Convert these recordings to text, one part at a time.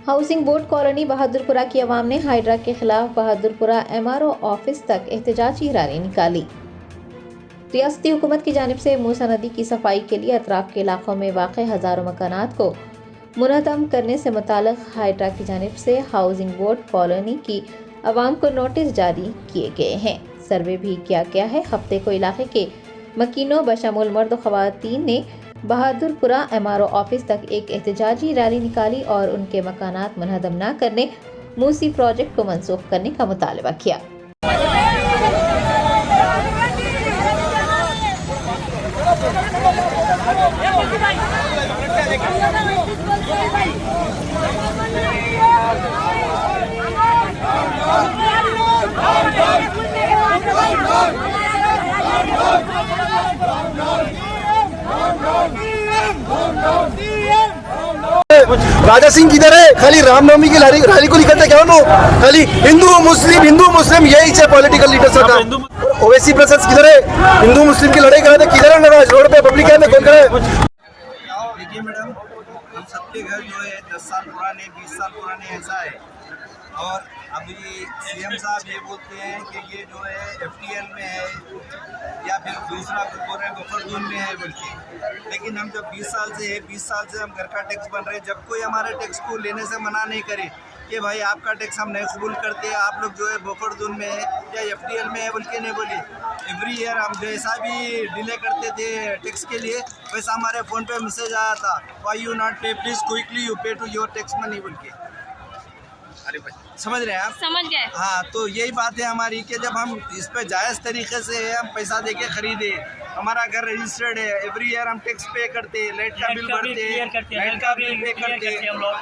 Housing board colony Bahadurpura की आवाम ने hydra के खिलाफ बहादुरपुरा MRO ऑफिस तक एहतजाजी रैली निकाली। रियासती हुकूमत की जानिब से मूसा नदी की सफाई के लिए अतराफ के इलाकों में वाक़ हज़ारों मकानात को मुनहदम करने से मुताल्लिक़ हाइड्रा की जानिब से हाउसिंग बोर्ड कॉलोनी की आवाम को नोटिस जारी किए गए हैं। सर्वे भी किया गया है। हफ्ते को इलाके के मकीनों बशमूल मर्द व ख़वातीन ने बहादुरपुरा MRO ऑफिस तक एक एहतजाजी रैली निकाली और उनके मकानात मुनहदम न करने मूसी प्रोजेक्ट को मनसूख करने का मुतालबा किया। राजा सिंह किधर है? खाली रामनवमी की रैली को निकलते क्या नो? खाली हिंदू मुस्लिम यही है पॉलिटिकल लीडर्स का। ओवैसी प्रसाद किधर है? हिंदू मुस्लिम की लड़ाई कराते किधर है? नाराज रोड पे पब्लिक है कौन करे? देखिए मैडम, हम सबके घर जो है 10 साल पुराने 20 साल पुराने ऐसा है, और अभी CM साहब ये बोलते हैं कि ये जो है FTL में है या फिर दूसरा बोल रहे हैं बफर जोन में है बोल के। लेकिन हम जब 20 साल से हम घर का टैक्स बन रहे हैं, जब कोई हमारे टैक्स को लेने से मना नहीं करे कि भाई आपका टैक्स हम नहीं कबूल करते, आप लोग जो है बफर जोन में है या FTL में है बोल के नहीं बोली। एवरी ईयर हम जैसा भी डिले करते थे टैक्स के लिए, वैसा हमारे फ़ोन पे मैसेज आया था, वाई यू नॉट पे, प्लीज़ क्विकली यू पे टू योर टैक्स मनी बोल के। अरे भाई समझ रहे हैं आप? समझ गए। हाँ, तो यही बात है हमारी कि जब हम इस पे जायज़ तरीके से हम पैसा दे के खरीदे, हमारा घर रजिस्टर्ड है, एवरी ईयर हम टैक्स पे करते, लाइट का बिल भरते, लाइट का बिल पे करते, हम लोग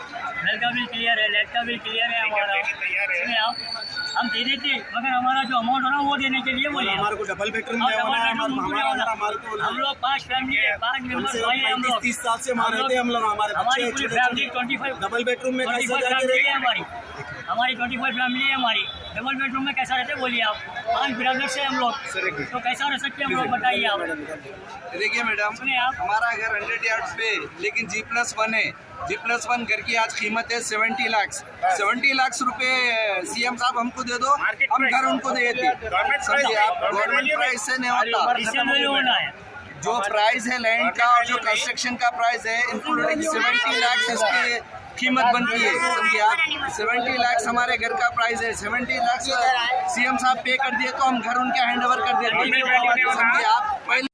लाइट का बिल क्लियर है, लाइट का बिल क्लियर है हमारा। हम दे देते, मगर हमारा जो अमाउंट हो ना वो देने के लिए बोलिए। हमारे को डबल बेडरूम में हम लोग 5 फैमिली है, 5 मेंबर्स भाई हम लोग 30 साल से वहाँ रहते हैं हम लोग। हमारी पूरी फैमिली 25 डबल बेडरूम में कैसे फैमिली है हमारी 25 फैमिली है हमारी। डबल बेडरूम में कैसा रहते बोलिए आप? 5 ब्रदर से हम लोग, तो कैसा रह सकते हैं हम लोग बताइए आप। देखिए मैडम, हमारा घर 100 यार्ड्स पे, लेकिन G+1 है। G+1 घर की आज कीमत है 70 लाख। 70 लाख रुपए CM साहब हमको दे दो, हम घर उनको दे देते। समझिए आप, गवर्नमेंट प्राइस से नहीं होता। जो प्राइस है लैंड का और जो कंस्ट्रक्शन का प्राइस है इंक्लूडिंग 70 लाख इसकी कीमत बनती है। समझिए आप, 70 लाख हमारे घर का प्राइस है। 70 लाख CM साहब पे कर दिए तो हम घर उनके हैंड ओवर कर देते। समझिए आप, पहले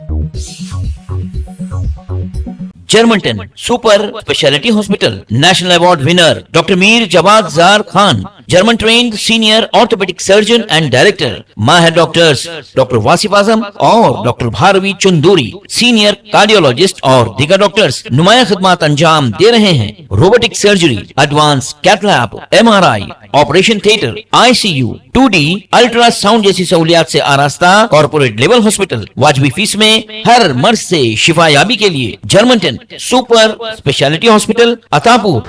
Germanten super speciality hospital national award winner doctor Mir Jawad Zar Khan, German trained senior orthopaedic surgeon and director, माहिर डॉक्टर्स डॉक्टर वासिफ आजम और doctor Bharvi Chanduri, senior cardiologist और दीगर डॉक्टर्स नुमाया खिदमत अंजाम दे रहे हैं। Robotic surgery, advance cath lab, MRI, operation theatre, ICU, 2D ultrasound जैसी सहूलियात से आरास्ता कॉर्पोरेट लेवल हॉस्पिटल। वाजबी फीस में हर मर्ज से शिफायाबी के लिए Germanton super speciality hospital, Attapur.